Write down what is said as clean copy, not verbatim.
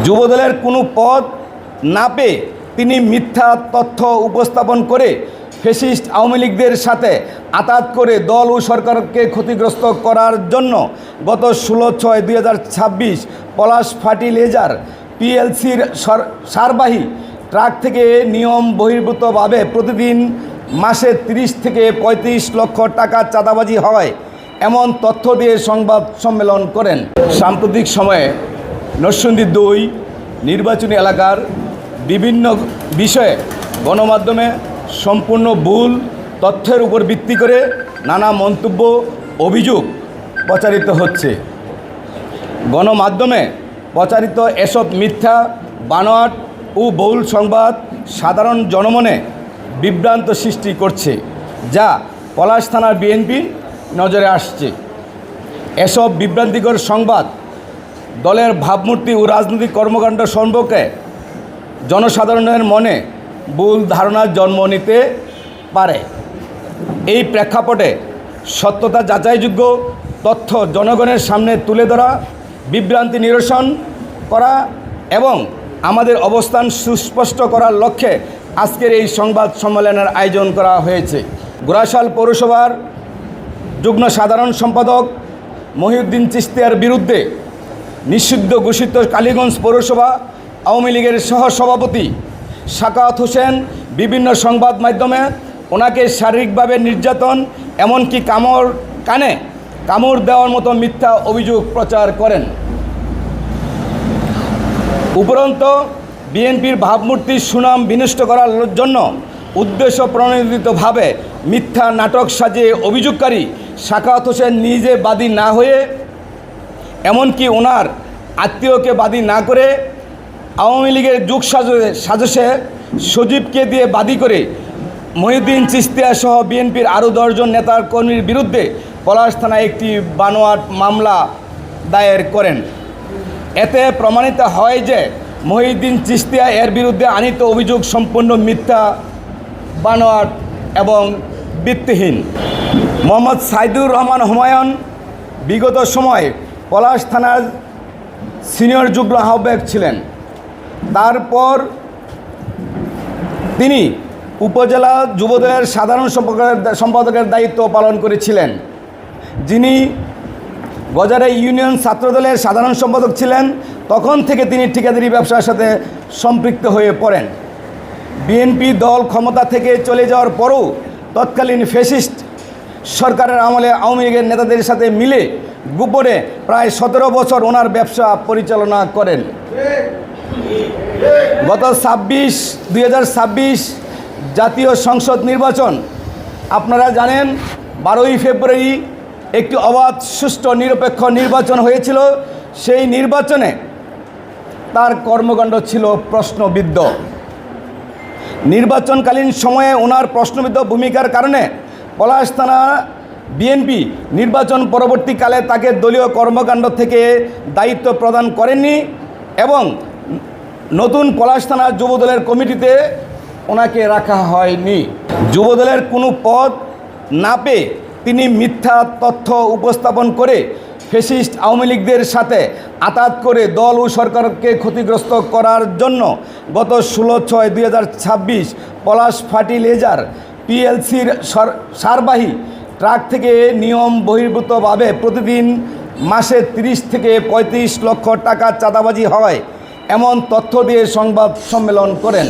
যুবদলের কোনো পদ না পেয়ে তিনি মিথ্যা তথ্য উপস্থাপন করে ফ্যাসিস্ট আওয়ামী লীগদের সাথে আঁতাত করে দল ও সরকারকে ক্ষতিগ্রস্ত করার জন্য গত 16/6/2026 পলাশ ফার্টিলাইজার পিএলসির সারবাহী ট্রাক থেকে নিয়ম বহির্ভূতভাবে প্রতিদিন মাসে 30 থেকে 35 লক্ষ টাকা চাঁদাবাজি হয় এমন তথ্য দিয়ে সংবাদ সম্মেলন করেন। সাম্প্রতিক সময়ে নরসিংদী 2 নির্বাচনী এলাকার বিভিন্ন বিষয়ে গণমাধ্যমে সম্পূর্ণ ভুল তথ্যের উপর ভিত্তি করে নানা মন্তব্য অভিযোগ প্রচারিত হচ্ছে। গণমাধ্যমে প্রচারিত এসব মিথ্যা বানোয়াট ও বহুল সংবাদ সাধারণ জনমনে বিভ্রান্ত সৃষ্টি করছে, যা পলাশ থানার বিএনপি নজরে আসছে। এসব বিভ্রান্তিকর সংবাদ দলের ভাবমূর্তি ও রাজনৈতিক কর্মকাণ্ড সম্পর্কে জনসাধারণের মনে ভুল ধারণার জন্ম নিতে পারে। এই প্রেক্ষাপটে সত্যতা যাচাইযোগ্য তথ্য জনগণের সামনে তুলে ধরা, বিভ্রান্তি নিরসন করা এবং আমাদের অবস্থান সুস্পষ্ট করার লক্ষ্যে আজকের এই সংবাদ সম্মেলনের আয়োজন করা হয়েছে। গোরাশাল পৌরসভার যুগ্ম সাধারণ সম্পাদক মহিউদ্দিন চিস্তিয়ার বিরুদ্ধে নিষিদ্ধ ঘোষিত কালীগঞ্জ পৌরসভা আওয়ামী লীগের সহসভাপতি সাখাওয়াত হোসেন বিভিন্ন সংবাদ মাধ্যমে ওনাকে শারীরিকভাবে নির্যাতন, এমনকি কানে কামড় দেওয়ার মতো মিথ্যা অভিযোগ প্রচার করেন। উপরন্ত বিএনপির ভাবমূর্তির সুনাম বিনষ্ট করার জন্য উদ্দেশ্য প্রণোদিতভাবে মিথ্যা নাটক সাজিয়ে অভিযোগকারী সাখাওয়াত হোসেন নিজে বাদী না হয়ে, এমনকি ওনার আত্মীয়কে বাদী না করে আওয়ামী লীগের যুগ সাজসে সজীবকে দিয়ে বাদী করে মহিউদ্দিন চিস্তিয়া সহ বিএনপির আরও 10 জন নেতার কর্মীর বিরুদ্ধে পলাশ থানায় একটি বানোয়াট মামলা দায়ের করেন। এতে প্রমাণিত হয় যে মহিউদ্দিন চিস্তিয়া এর বিরুদ্ধে আনীত অভিযোগ সম্পূর্ণ মিথ্যা, বানোয়াট এবং ভিত্তিহীন। মোহাম্মদ সাইদুর রহমান হুমায়ুন বিগত সময়ে পলাশ থানার সিনিয়র যুগ্ম আহ্বায়ক ছিলেন। তারপর তিনি উপজেলা যুবদলের সাধারণ সম্পাদকের দায়িত্ব পালন করেছিলেন, যিনি গজারে ইউনিয়ন ছাত্রদলের সাধারণ সম্পাদক ছিলেন। তখন থেকে তিনি ঠিকাদারি ব্যবসার সাথে সম্পৃক্ত হয়ে পড়েন। বিএনপি দল ক্ষমতা থেকে চলে যাওয়ার পরও তৎকালীন ফ্যাসিস্ট সরকারের আমলে আওয়ামী লীগের নেতাদের সাথে মিলে গোপনে প্রায় 17 বছর ওনার ব্যবসা পরিচালনা করেন। গত 2026 জাতীয় সংসদ নির্বাচন আপনারা জানেন, 12ই ফেব্রুয়ারি একটি অবাধ, সুষ্ঠু, নিরপেক্ষ নির্বাচন হয়েছিল। সেই নির্বাচনে তার কর্মকাণ্ড ছিল প্রশ্নবিদ্ধ। নির্বাচনকালীন সময়ে ওনার প্রশ্নবিদ্ধ ভূমিকার কারণে পলাশ থানা বিএনপি নির্বাচন পরবর্তীকালে তাকে দলীয় কর্মকাণ্ড থেকে দায়িত্ব প্রদান করেননি এবং নতুন পলাশ থানা যুবদলের কমিটিতে ওনাকে রাখা হয়নি। যুবদলের কোনো পদ না পেয়ে তিনি মিথ্যা তথ্য উপস্থাপন করে ফ্যাসিস্ট আওয়ামী লীগদের সাথে আঁতাত করে দল ও সরকারকে ক্ষতিগ্রস্ত করার জন্য গত 16/6/2026 পলাশ ফার্টিলাইজার পিএলসির সারবাহী ট্রাক থেকে নিয়ম বহির্ভূতভাবে প্রতিদিন মাসে 30 থেকে 35 লক্ষ টাকা চাঁদাবাজি হয় এমন তথ্য দিয়ে সংবাদ সম্মেলন করেন।